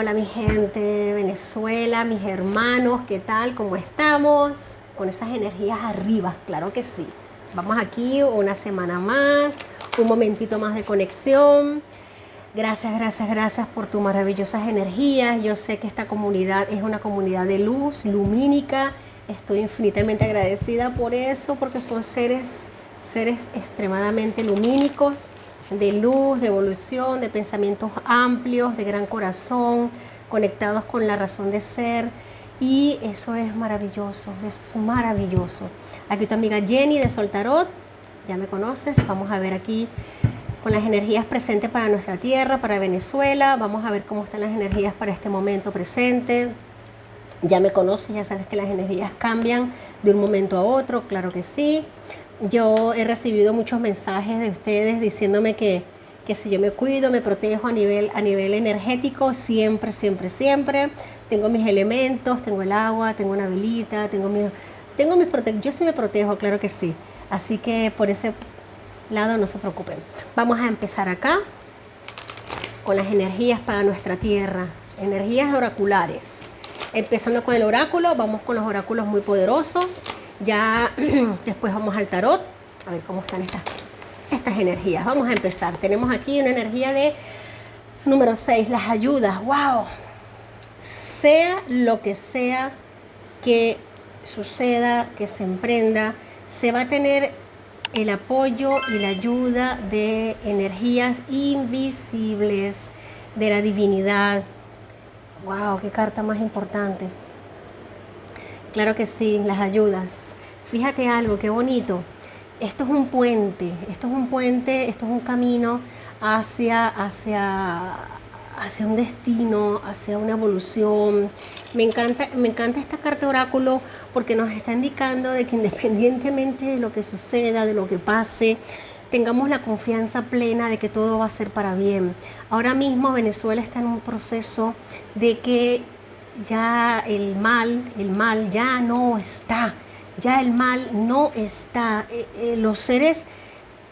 Hola mi gente de Venezuela, mis hermanos, ¿qué tal? ¿Cómo estamos? Con esas energías arriba, claro que sí. Vamos aquí una semana más, un momentito más de conexión. Gracias, gracias, gracias por tus maravillosas energías. Yo sé que esta comunidad es una comunidad de luz, lumínica. Estoy infinitamente agradecida por eso, porque son seres extremadamente lumínicos, de luz, de evolución, de pensamientos amplios, de gran corazón, conectados con la razón de ser. Y eso es maravilloso, eso es maravilloso. Aquí tu amiga Jenny de Sol Tarot, ya me conoces. Vamos a ver aquí con las energías presentes para nuestra tierra, para Venezuela. Vamos a ver cómo están las energías para este momento presente. Ya me conoces, ya sabes que las energías cambian de un momento a otro, claro que sí. Yo he recibido muchos mensajes de ustedes diciéndome que si yo me cuido, me protejo a nivel energético, siempre, siempre, siempre. Tengo mis elementos, tengo el agua, tengo una velita, tengo mis yo sí me protejo, claro que sí. Así que por ese lado no se preocupen. Vamos a empezar acá con las energías para nuestra tierra, energías oraculares. Empezando con el oráculo, vamos con los oráculos muy poderosos. Ya después vamos al tarot, a ver cómo están estas energías. Vamos a empezar. Tenemos aquí una energía de número 6, las ayudas. ¡Wow! Sea lo que sea que suceda, que se emprenda, se va a tener el apoyo y la ayuda de energías invisibles, de la divinidad. ¡Wow! ¡Qué carta más importante! Claro que sí, las ayudas. Fíjate algo, qué bonito. Esto es un puente, esto es un camino hacia un destino, hacia una evolución. Me encanta esta carta oráculo porque nos está indicando de que independientemente de lo que suceda, de lo que pase, tengamos la confianza plena de que todo va a ser para bien. Ahora mismo Venezuela está en un proceso de que ya el mal ya no está, ya el mal no está. Los seres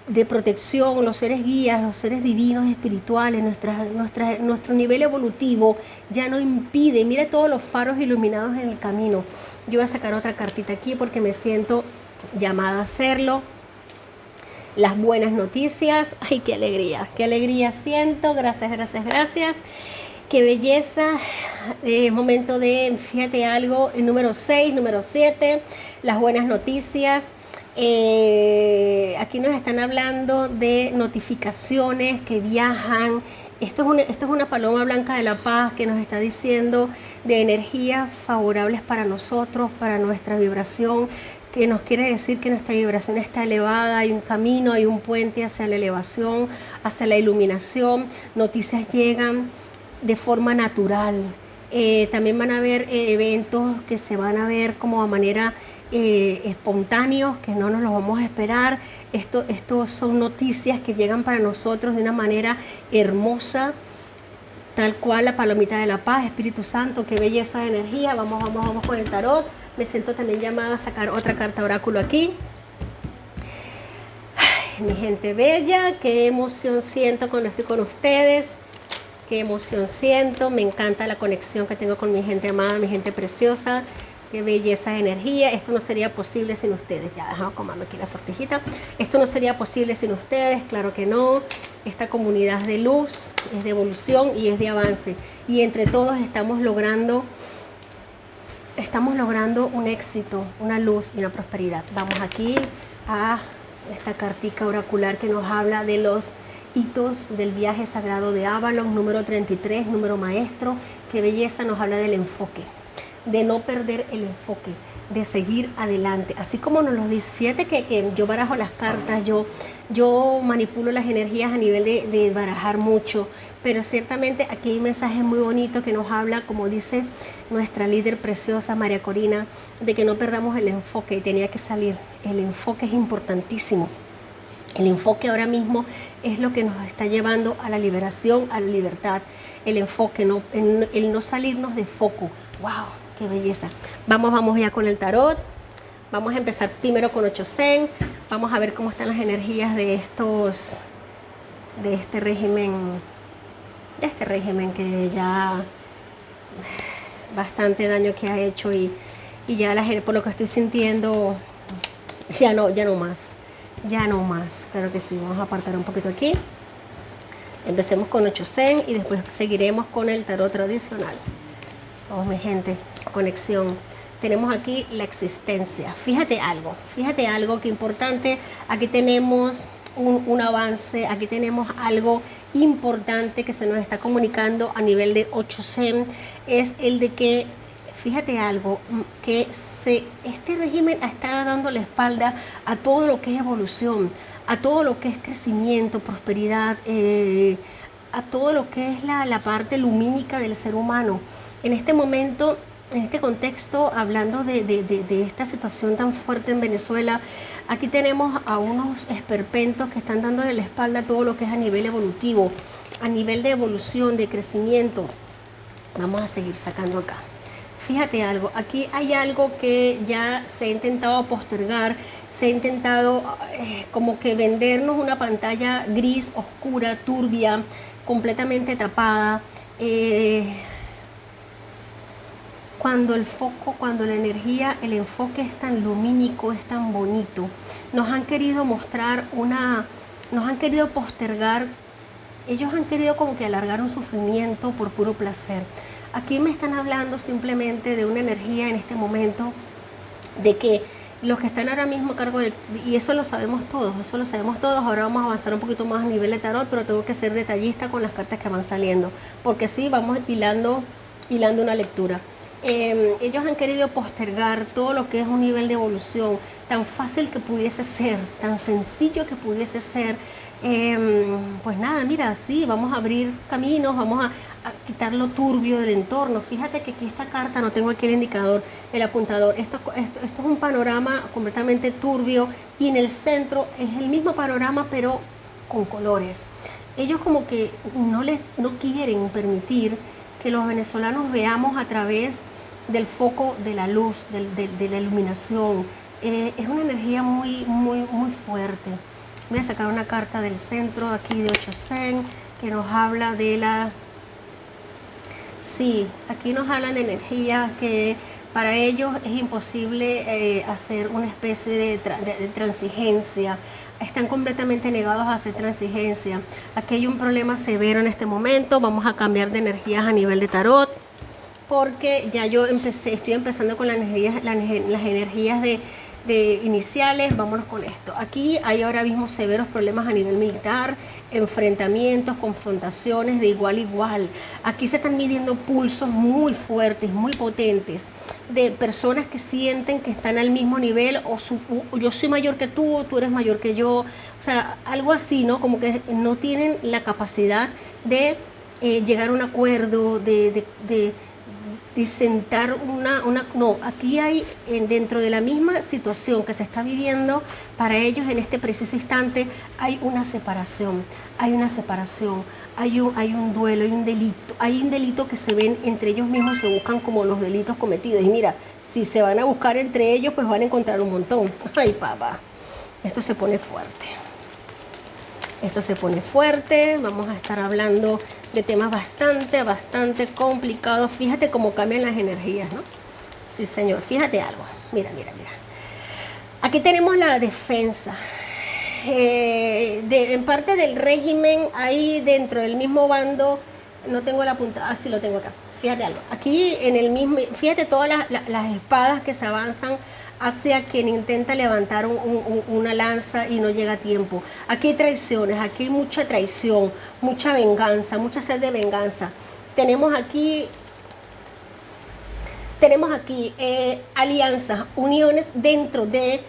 de protección, los seres guías, los seres divinos, espirituales, nuestro nivel evolutivo ya no impide. Mira todos los faros iluminados en el camino. Yo voy a sacar otra cartita aquí porque me siento llamada a hacerlo. Las buenas noticias, ay, qué alegría siento, gracias, gracias, gracias. Qué belleza, momento de, fíjate algo, el número 6, número 7, las buenas noticias. Aquí nos están hablando de notificaciones que viajan. Esto es una paloma blanca de la paz que nos está diciendo de energías favorables para nosotros, para nuestra vibración, que nos quiere decir que nuestra vibración está elevada, hay un camino, hay un puente hacia la elevación, hacia la iluminación. Noticias llegan de forma natural. También van a haber eventos que se van a ver como a manera espontáneos, que no nos los vamos a esperar. Esto son noticias que llegan para nosotros de una manera hermosa, tal cual la palomita de la paz, Espíritu Santo, qué belleza de energía. Vamos con el tarot. Me siento también llamada a sacar otra carta oráculo aquí. Ay, mi gente bella, qué emoción siento cuando estoy con ustedes. Qué emoción siento, me encanta la conexión que tengo con mi gente amada, mi gente preciosa. Qué belleza de energía. Esto no sería posible sin ustedes. Ya, dejamos comerme aquí la sortijita. Esto no sería posible sin ustedes, claro que no. Esta comunidad es de luz, es de evolución y es de avance. Y entre todos estamos logrando un éxito, una luz y una prosperidad. Vamos aquí a esta cartica oracular que nos habla de los hitos del viaje sagrado de Avalon, número 33, número maestro. Qué belleza, nos habla del enfoque, de no perder el enfoque, de seguir adelante, así como nos lo dice. Fíjate que yo barajo las cartas, yo manipulo las energías a nivel de barajar mucho, pero ciertamente aquí hay un mensaje muy bonito que nos habla, como dice nuestra líder preciosa María Corina, de que no perdamos el enfoque, y tenía que salir. El enfoque es importantísimo. El enfoque ahora mismo es lo que nos está llevando a la liberación, a la libertad. El enfoque, el no salirnos de foco. ¡Wow! ¡Qué belleza! Vamos ya con el tarot. Vamos a empezar primero con 8 Zen. Vamos a ver cómo están las energías de este régimen que ya bastante daño que ha hecho y ya la gente, por lo que estoy sintiendo, ya no más. Ya no más. Claro que sí, vamos a apartar un poquito aquí. Empecemos con 8 Zen y después seguiremos con el tarot tradicional. Vamos, mi gente, conexión. Tenemos aquí la existencia. Fíjate algo que importante. Aquí tenemos un avance, aquí tenemos algo importante que se nos está comunicando a nivel de 8 Zen. Es el de que, fíjate algo, que este régimen está dando la espalda a todo lo que es evolución, a todo lo que es crecimiento, prosperidad, a todo lo que es la parte lumínica del ser humano. En este momento, en este contexto, hablando de esta situación tan fuerte en Venezuela, aquí tenemos a unos esperpentos que están dándole la espalda a todo lo que es a nivel evolutivo, a nivel de evolución, de crecimiento. Vamos a seguir sacando acá. Fíjate algo, aquí hay algo que ya se ha intentado postergar, se ha intentado como que vendernos una pantalla gris, oscura, turbia, completamente tapada. Cuando el foco, cuando la energía, el enfoque es tan lumínico, es tan bonito, nos han querido mostrar nos han querido postergar, ellos han querido como que alargar un sufrimiento por puro placer. Aquí me están hablando simplemente de una energía en este momento, de que los que están ahora mismo a cargo y eso lo sabemos todos, ahora vamos a avanzar un poquito más a nivel de tarot, pero tengo que ser detallista con las cartas que van saliendo, porque así vamos hilando una lectura. Ellos han querido postergar todo lo que es un nivel de evolución tan fácil que pudiese ser, tan sencillo que pudiese ser. Pues nada, mira, sí, vamos a abrir caminos, vamos a quitar lo turbio del entorno. Fíjate que aquí esta carta, no tengo aquí el indicador, el apuntador, esto es un panorama completamente turbio y en el centro es el mismo panorama pero con colores. Ellos como que no quieren permitir que los venezolanos veamos a través del foco de la luz, de la iluminación. Es una energía muy fuerte. Voy a sacar una carta del centro aquí de 8 Zen que nos habla de la... Sí, aquí nos hablan de energías que para ellos es imposible hacer una especie de transigencia. Están completamente negados a hacer transigencia. Aquí hay un problema severo en este momento. Vamos a cambiar de energías a nivel de tarot, porque ya estoy empezando con las energías de iniciales. Vámonos con esto. Aquí hay ahora mismo severos problemas a nivel militar, enfrentamientos, confrontaciones de igual a igual. Aquí se están midiendo pulsos muy fuertes, muy potentes, de personas que sienten que están al mismo nivel, o yo soy mayor que tú eres mayor que yo, o sea, algo así, ¿no? Como que no tienen la capacidad de llegar a un acuerdo, de sentar no, aquí hay dentro de la misma situación que se está viviendo para ellos en este preciso instante, hay una separación, hay un duelo, hay un delito que se ven entre ellos mismos, se buscan como los delitos cometidos, y mira, si se van a buscar entre ellos, pues van a encontrar un montón. Ay, papá, esto se pone fuerte. Vamos a estar hablando de temas bastante complicados. Fíjate cómo cambian las energías, ¿no? Sí, señor, fíjate algo. Mira. Aquí tenemos la defensa. En parte del régimen, ahí dentro del mismo bando, no tengo la punta, sí lo tengo acá. Fíjate algo. Aquí en el mismo, fíjate todas las espadas que se avanzan hacia quien intenta levantar una lanza y no llega a tiempo. Aquí hay traiciones, aquí hay mucha traición, mucha venganza, mucha sed de venganza. Tenemos aquí alianzas, uniones dentro de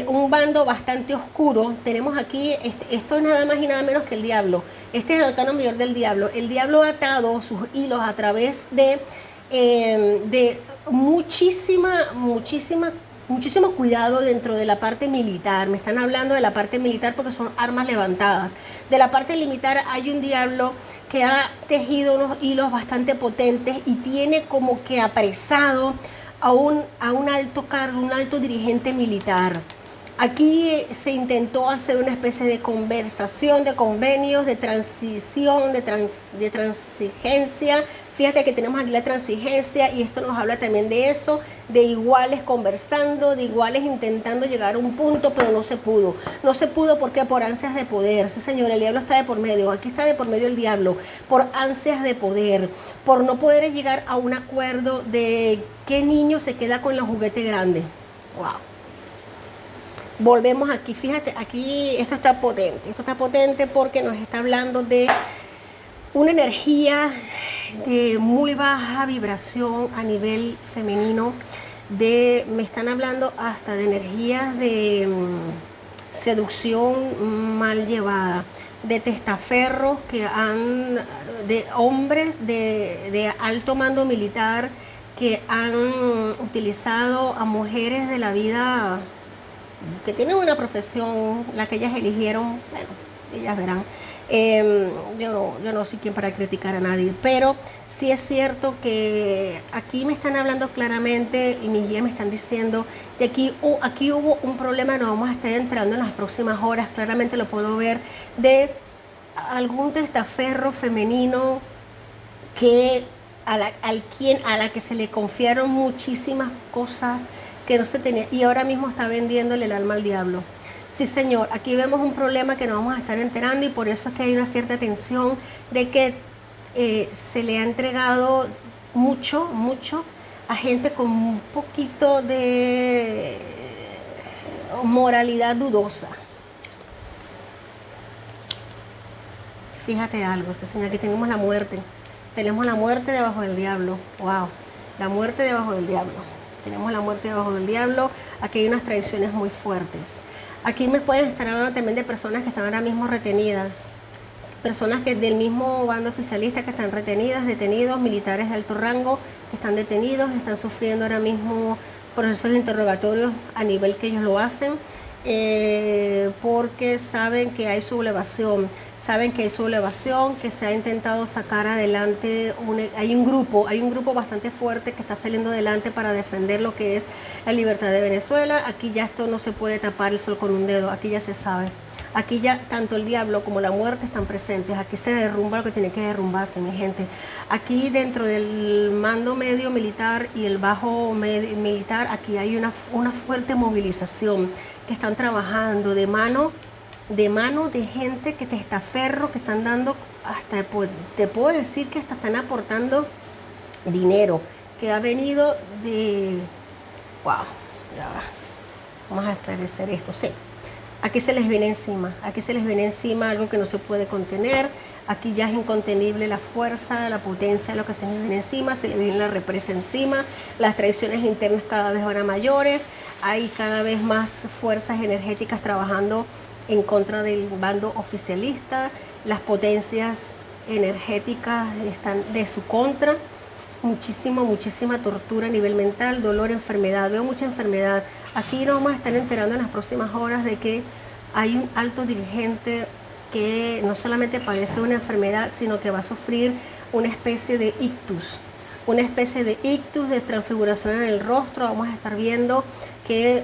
un bando bastante oscuro. Tenemos aquí, esto es nada más y nada menos que el diablo. Este es el arcano mayor del diablo. El diablo ha atado sus hilos a través de muchísimo cuidado dentro de la parte militar. Me están hablando de la parte militar porque son armas levantadas. De la parte militar hay un diablo que ha tejido unos hilos bastante potentes y tiene como que apresado a un alto cargo, un alto dirigente militar. Aquí se intentó hacer una especie de conversación, de convenios, de transición, de transigencia. Fíjate que tenemos aquí la transigencia y esto nos habla también de eso, de iguales conversando, de iguales intentando llegar a un punto, pero no se pudo. No se pudo porque por ansias de poder. Sí, señor, el diablo está de por medio. Aquí está de por medio el diablo. Por ansias de poder. Por no poder llegar a un acuerdo de qué niño se queda con los juguetes grandes. Wow. Volvemos aquí. Fíjate, aquí esto está potente. Esto está potente porque nos está hablando de una energía de muy baja vibración a nivel femenino, me están hablando hasta de energías de seducción mal llevada, de testaferros de hombres de alto mando militar que han utilizado a mujeres de la vida que tienen una profesión, la que ellas eligieron, bueno, ellas verán. Yo no soy quien para criticar a nadie, pero sí es cierto que aquí me están hablando claramente y mis guías me están diciendo que aquí hubo un problema, nos vamos a estar entrando en las próximas horas, claramente lo puedo ver, de algún testaferro femenino que a la que se le confiaron muchísimas cosas que no se tenía y ahora mismo está vendiéndole el alma al diablo. Sí, señor, aquí vemos un problema que nos vamos a estar enterando y por eso es que hay una cierta tensión de que se le ha entregado mucho a gente con un poquito de moralidad dudosa. Fíjate algo, sí, señor, aquí tenemos la muerte. Tenemos la muerte debajo del diablo. Wow, la muerte debajo del diablo. Tenemos la muerte debajo del diablo. Aquí hay unas traiciones muy fuertes. Aquí me pueden estar hablando también de personas que están ahora mismo retenidas, personas que del mismo bando oficialista que están retenidas, detenidos, militares de alto rango que están detenidos, están sufriendo ahora mismo procesos de interrogatorios a nivel que ellos lo hacen, porque saben que hay sublevación, que se ha intentado sacar adelante, hay un grupo bastante fuerte que está saliendo adelante para defender lo que es la libertad de Venezuela. Aquí ya esto no se puede tapar el sol con un dedo, aquí ya se sabe. Aquí ya tanto el diablo como la muerte están presentes. Aquí se derrumba lo que tiene que derrumbarse, mi gente. Aquí dentro del mando medio militar y el bajo militar, aquí hay una fuerte movilización que están trabajando de mano de gente que testaferro, que están dando, hasta te puedo decir que hasta están aportando dinero, que ha venido de... Wow, ya va. Vamos a esclarecer esto, sí. Aquí se les viene encima algo que no se puede contener. Aquí ya es incontenible la fuerza, la potencia de lo que se les viene encima, se les viene la represa encima, las traiciones internas cada vez van a mayores, hay cada vez más fuerzas energéticas trabajando en contra del bando oficialista, las potencias energéticas están de su contra, muchísima tortura a nivel mental, dolor, enfermedad, veo mucha enfermedad. Aquí nos vamos a estar enterando en las próximas horas de que hay un alto dirigente que no solamente padece una enfermedad, sino que va a sufrir una especie de ictus, de transfiguración en el rostro. Vamos a estar viendo que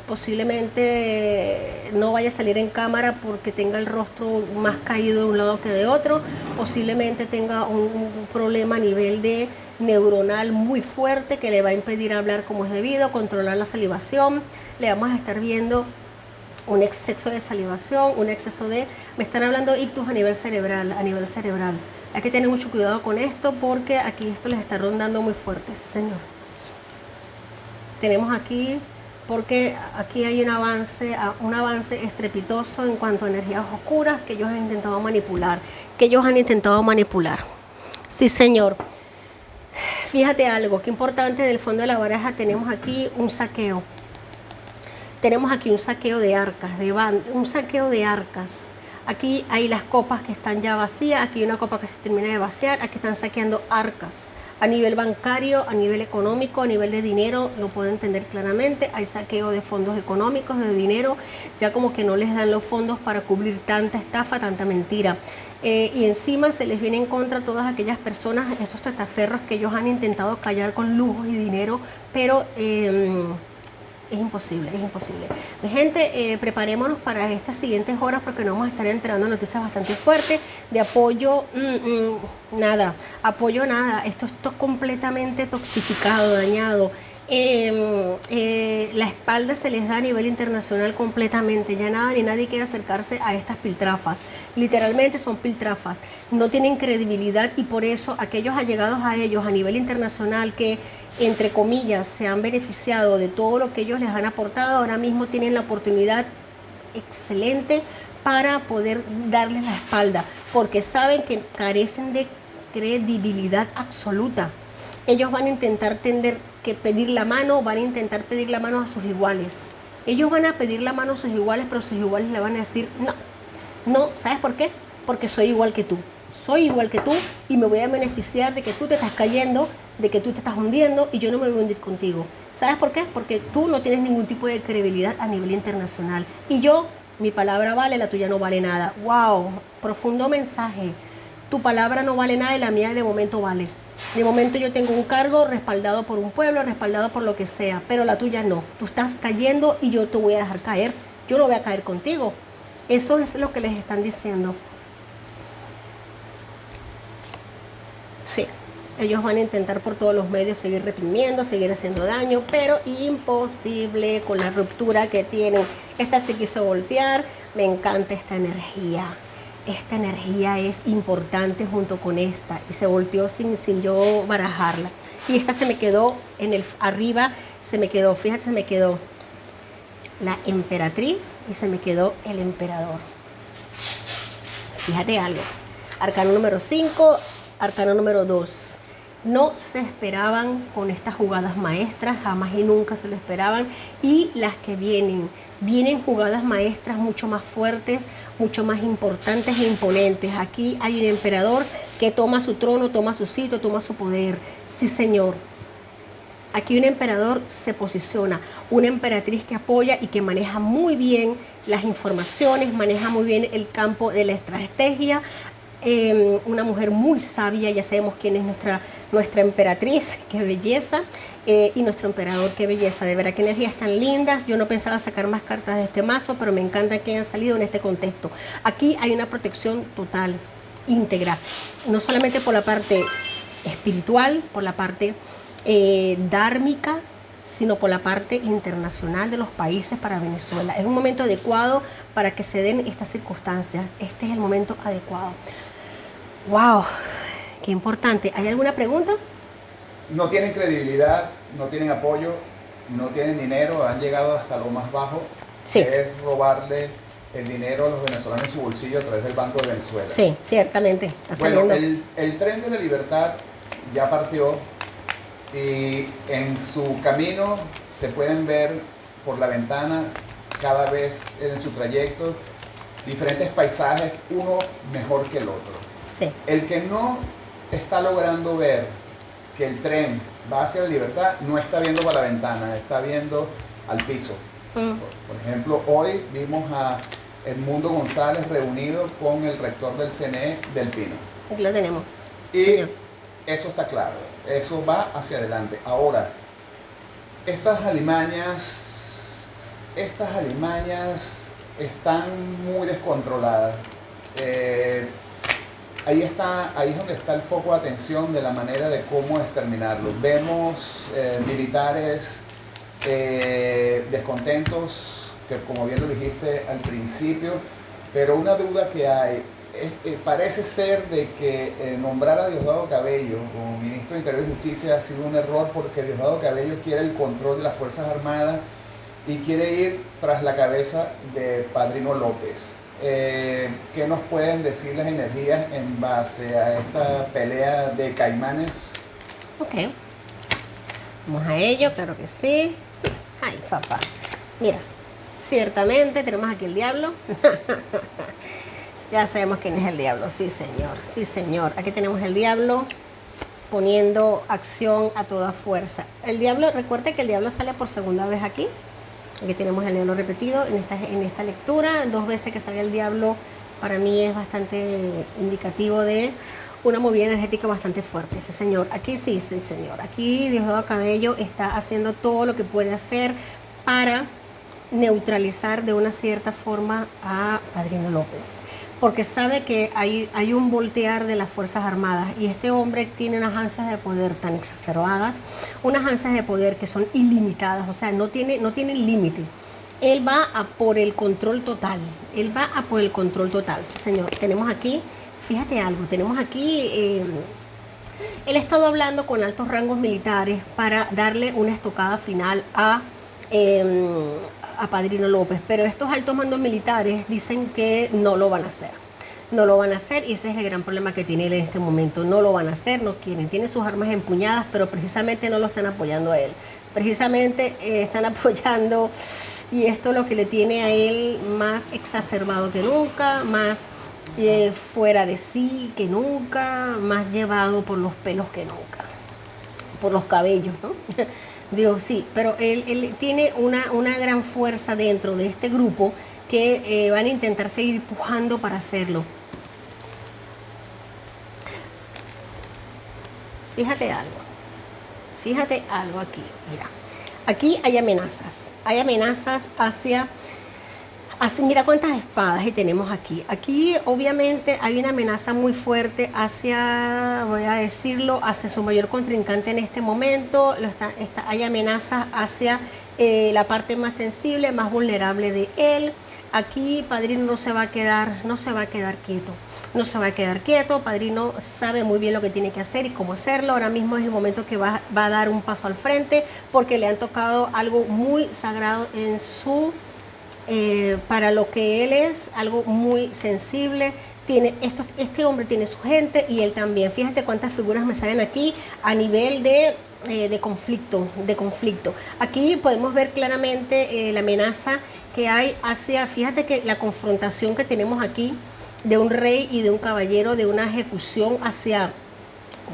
posiblemente no vaya a salir en cámara porque tenga el rostro más caído de un lado que de otro, posiblemente tenga un problema a nivel de neuronal muy fuerte que le va a impedir hablar como es debido, controlar la salivación. Le vamos a estar viendo un exceso de salivación, me están hablando ictus a nivel cerebral. Hay que tener mucho cuidado con esto porque aquí esto les está rondando muy fuerte, sí, señor. Tenemos aquí, porque aquí hay un avance estrepitoso en cuanto a energías oscuras que ellos han intentado manipular. Sí, señor. Fíjate algo, qué importante, del fondo de la baraja tenemos aquí un saqueo. Tenemos aquí un saqueo de arcas, Aquí hay las copas que están ya vacías, aquí hay una copa que se termina de vaciar, aquí están saqueando arcas. A nivel bancario, a nivel económico, a nivel de dinero, lo puedo entender claramente. Hay saqueo de fondos económicos, de dinero, ya como que no les dan los fondos para cubrir tanta estafa, tanta mentira. Y encima se les viene en contra a todas aquellas personas, esos testaferros que ellos han intentado callar con lujos y dinero, pero es imposible, es imposible. Mi gente, preparémonos para estas siguientes horas porque nos vamos a estar enterando noticias bastante fuertes de apoyo, nada, apoyo nada, esto es completamente toxificado, dañado. La espalda se les da a nivel internacional completamente, ya nada ni nadie quiere acercarse a estas piltrafas, literalmente son piltrafas, no tienen credibilidad y por eso aquellos allegados a ellos a nivel internacional que entre comillas se han beneficiado de todo lo que ellos les han aportado, ahora mismo tienen la oportunidad excelente para poder darles la espalda, porque saben que carecen de credibilidad absoluta. Ellos van a intentar pedir la mano, van a intentar pedir la mano a sus iguales. Ellos van a pedir la mano a sus iguales, pero sus iguales le van a decir, no, no, ¿sabes por qué? Porque soy igual que tú y me voy a beneficiar de que tú te estás cayendo, de que tú te estás hundiendo y yo no me voy a hundir contigo. ¿Sabes por qué? Porque tú no tienes ningún tipo de credibilidad a nivel internacional. Y yo, mi palabra vale, la tuya no vale nada. ¡Wow! Profundo mensaje. Tu palabra no vale nada y la mía de momento vale. De momento yo tengo un cargo respaldado por un pueblo, respaldado por lo que sea, pero la tuya no. Tú estás cayendo y yo te voy a dejar caer. Yo no voy a caer contigo. Eso es lo que les están diciendo. Sí, ellos van a intentar por todos los medios seguir reprimiendo, seguir haciendo daño, pero imposible con la ruptura que tienen. Esta se quiso voltear, me encanta esta energía. Esta energía es importante junto con esta y se volteó sin yo barajarla. Y esta se me quedó arriba, se me quedó, fíjate, se me quedó la emperatriz y se me quedó el emperador. Fíjate algo. Arcano número 5, arcano número 2. No se esperaban con estas jugadas maestras, jamás y nunca se lo esperaban. Y las que vienen jugadas maestras mucho más fuertes, mucho más importantes e imponentes. Aquí hay un emperador que toma su trono, toma su sitio, toma su poder. Sí, señor. Aquí un emperador se posiciona, una emperatriz que apoya y que maneja muy bien las informaciones, maneja muy bien el campo de la estrategia. Una mujer muy sabia, ya sabemos quién es nuestra emperatriz, qué belleza, y nuestro emperador, qué belleza, de verdad, qué energías tan lindas. Yo no pensaba sacar más cartas de este mazo, pero me encanta que hayan salido en este contexto. Aquí hay una protección total, íntegra, no solamente por la parte espiritual, por la parte dármica, sino por la parte internacional de los países para Venezuela. Es un momento adecuado para que se den estas circunstancias. Este es el momento adecuado. ¡Wow! ¡Qué importante! ¿Hay alguna pregunta? No tienen credibilidad, no tienen apoyo, no tienen dinero, han llegado hasta lo más bajo, sí, que es robarle el dinero a los venezolanos en su bolsillo a través del Banco de Venezuela. Sí, ciertamente. Está saliendo. El tren de la libertad ya partió y en su camino se pueden ver por la ventana cada vez en su trayecto diferentes paisajes, uno mejor que el otro. Sí. El que no está logrando ver que el tren va hacia la libertad no está viendo para la ventana, está viendo al piso. Por ejemplo, hoy vimos a Edmundo González reunido con el rector del CNE del Pino. Aquí lo tenemos. Y señor, eso está claro, eso va hacia adelante. Ahora, estas alimañas están muy descontroladas. Ahí es donde está el foco de atención de la manera de cómo exterminarlo. Vemos militares descontentos, que como bien lo dijiste al principio, pero una duda que hay, parece ser de que nombrar a Diosdado Cabello como ministro de Interior y Justicia ha sido un error porque Diosdado Cabello quiere el control de las Fuerzas Armadas y quiere ir tras la cabeza de Padrino López. ¿Qué nos pueden decir las energías en base a esta pelea de caimanes? ok. Vamos a ello, claro que sí. Ay, papá. Mira, ciertamente tenemos aquí el diablo. Ya sabemos quién es el diablo. Sí, señor. Sí, señor. Aquí tenemos el diablo poniendo acción a toda fuerza. El diablo, recuerde que el diablo sale por segunda vez aquí. Aquí tenemos el diablo repetido en esta lectura. 2 veces que sale el diablo para mí es bastante indicativo de una movida energética bastante fuerte. Sí, señor. Aquí sí, sí, señor. Aquí Diosdado Cabello está haciendo todo lo que puede hacer para neutralizar de una cierta forma a Padrino López, porque sabe que hay un voltear de las Fuerzas Armadas y este hombre tiene unas ansias de poder tan exacerbadas, unas ansias de poder que son ilimitadas, o sea, no tiene límite. Él va a por el control total, él va a por el control total, sí señor. Tenemos aquí, fíjate algo, tenemos aquí, él ha estado hablando con altos rangos militares para darle una estocada final a Padrino López, pero estos altos mandos militares dicen que no lo van a hacer. No lo van a hacer y ese es el gran problema que tiene él en este momento. No lo van a hacer, no quieren. Tienen sus armas empuñadas, pero precisamente no lo están apoyando a él. Precisamente están apoyando, y esto es lo que le tiene a él más exacerbado que nunca, más fuera de sí que nunca, más llevado por los pelos que nunca, por los cabellos, ¿no? Digo, sí, pero él tiene una gran fuerza dentro de este grupo que van a intentar seguir pujando para hacerlo. Fíjate algo aquí, mira, aquí hay amenazas hacia, mira cuántas espadas y tenemos aquí. Aquí obviamente hay una amenaza muy fuerte hacia, voy a decirlo, hacia su mayor contrincante en este momento. Hay amenazas hacia la parte más sensible, más vulnerable de él. Aquí Padrino no se va a quedar quieto. Padrino sabe muy bien lo que tiene que hacer y cómo hacerlo. Ahora mismo es el momento que va a dar un paso al frente porque le han tocado algo muy sagrado en su para lo que él es, algo muy sensible. Este hombre tiene su gente y él también. Fíjate cuántas figuras me salen aquí a nivel de conflicto. Aquí podemos ver claramente la amenaza que hay hacia, fíjate que la confrontación que tenemos aquí de un rey y de un caballero, de una ejecución hacia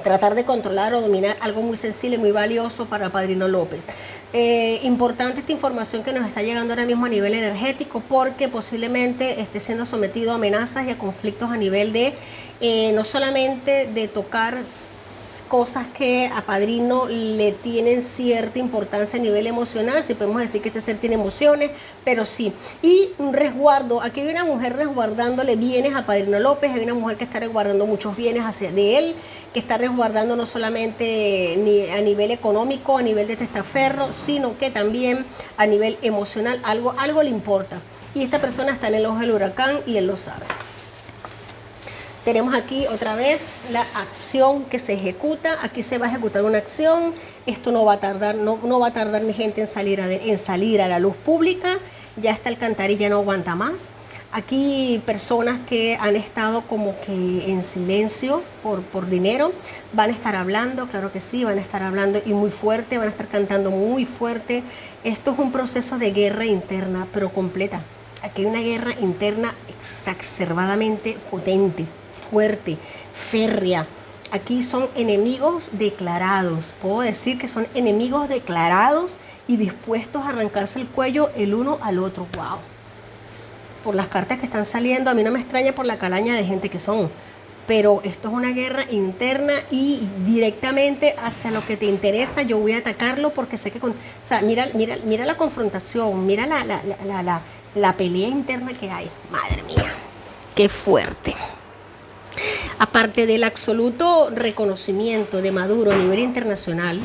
tratar de controlar o dominar algo muy sensible, muy valioso para Padrino López. Importante esta información que nos está llegando ahora mismo a nivel energético, porque posiblemente esté siendo sometido a amenazas y a conflictos a nivel de no solamente de tocar cosas que a Padrino le tienen cierta importancia a nivel emocional, si podemos decir que este ser tiene emociones, pero sí. Y un resguardo, aquí hay una mujer resguardándole bienes a Padrino López, hay una mujer que está resguardando muchos bienes de él, que está resguardando no solamente a nivel económico, a nivel de testaferro, sino que también a nivel emocional, algo le importa. Y esta persona está en el ojo del huracán y él lo sabe. Tenemos aquí otra vez la acción que se ejecuta. Aquí se va a ejecutar una acción. Esto no va a tardar, no va a tardar mi gente en salir a la luz pública. Ya está Alcantarilla, no aguanta más. Aquí personas que han estado como que en silencio por dinero van a estar hablando, claro que sí, van a estar hablando y muy fuerte, van a estar cantando muy fuerte. Esto es un proceso de guerra interna, pero completa. Aquí hay una guerra interna exacerbadamente potente, fuerte, férrea. Aquí son enemigos declarados. Puedo decir que son enemigos declarados y dispuestos a arrancarse el cuello el uno al otro. ¡Wow! Por las cartas que están saliendo, a mí no me extraña por la calaña de gente que son. Pero esto es una guerra interna y directamente hacia lo que te interesa yo voy a atacarlo porque sé que... o sea, mira la confrontación, mira la pelea interna que hay. Madre mía, qué fuerte. Aparte del absoluto reconocimiento de Maduro a nivel internacional,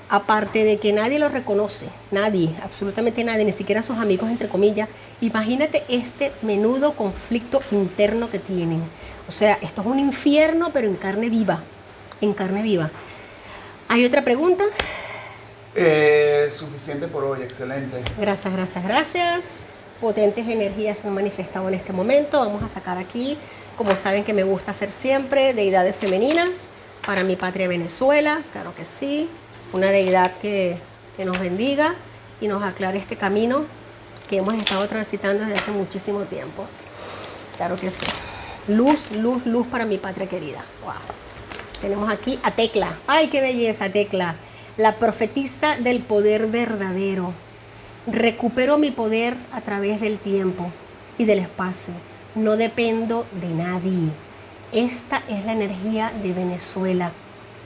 aparte de que nadie lo reconoce, nadie, absolutamente nadie, ni siquiera sus amigos entre comillas, imagínate este menudo conflicto interno que tienen. O sea, esto es un infierno, pero en carne viva, en carne viva. ¿Hay otra pregunta? Suficiente por hoy, excelente. Gracias. Potentes energías se han manifestado en este momento. Vamos a sacar aquí, como saben que me gusta hacer siempre, deidades femeninas para mi patria Venezuela, claro que sí. Una deidad que nos bendiga y nos aclare este camino que hemos estado transitando desde hace muchísimo tiempo. Claro que sí. Luz para mi patria querida. Wow. Tenemos aquí a Tecla. ¡Ay, qué belleza, Tecla! La profetisa del poder verdadero. Recupero mi poder a través del tiempo y del espacio. No dependo de nadie. Esta es la energía de Venezuela.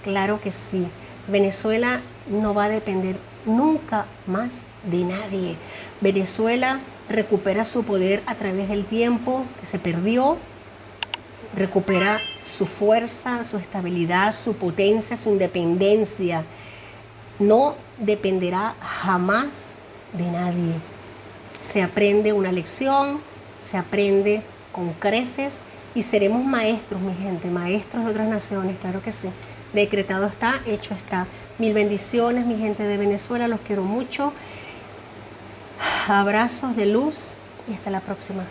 Claro que sí. Venezuela no va a depender nunca más de nadie. Venezuela recupera su poder a través del tiempo que se perdió, recupera su fuerza, su estabilidad, su potencia, su independencia. No dependerá jamás de nadie. Se aprende una lección, se aprende con creces y seremos maestros, mi gente, maestros de otras naciones, claro que sí. Decretado está, hecho está. Mil bendiciones, mi gente de Venezuela, los quiero mucho. Abrazos de luz y hasta la próxima.